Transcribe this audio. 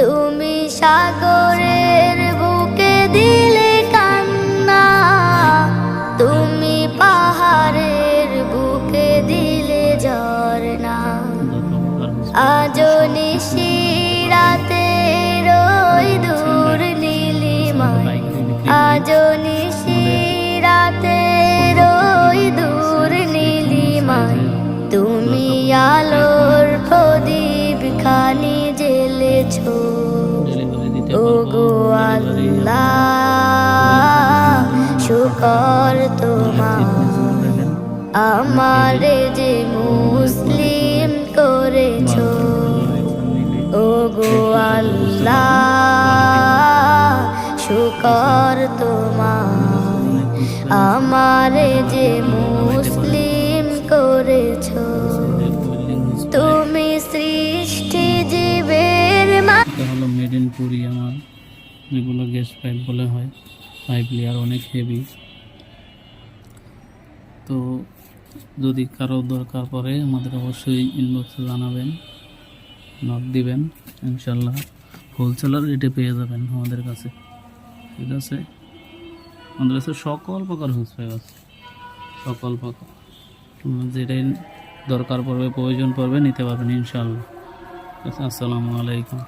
তুমি সাগরের বুকে দিলে কান্না, তুমি পাহাড়ের বুকে দিলে ঝরনা। আজো নিশি রাতে রই দূর নীলিমায়, আজো নিশি রাতে রই দূর নীলিমায়, তুমি আলোর প্রদীপ খানি জ্বেলেছ। ওগো আল্লাহ শুকর তোমার, আমারে যে মুসলিম করেছ। ওগো আল্লাহ শুকর তোমার, আমারে যে মুসলিম করেছ। তুমি সৃষ্টি জীবের হলো মেড ইন পুরি। আমার যেগুলো গ্যাস পাইপ বলে হয়, পাইপ লেয়ার অনেক হেভি। তো যদি কারো দরকার পড়ে আমাদের অবশ্যই ইনবক্সে জানাবেন, নক দিবেন, ইনশাল্লাহ হোলসেলার রেটে পেয়ে যাবেন আমাদের কাছে। ঠিক আছে, আমাদের কাছে সকল প্রকার হুইচ পাইপ আছে, সকল প্রকার। যেটাই দরকার পড়বে, প্রয়োজন পড়বে, নিতে পারবেন ইনশাল্লাহ। আসসালামু আলাইকুম।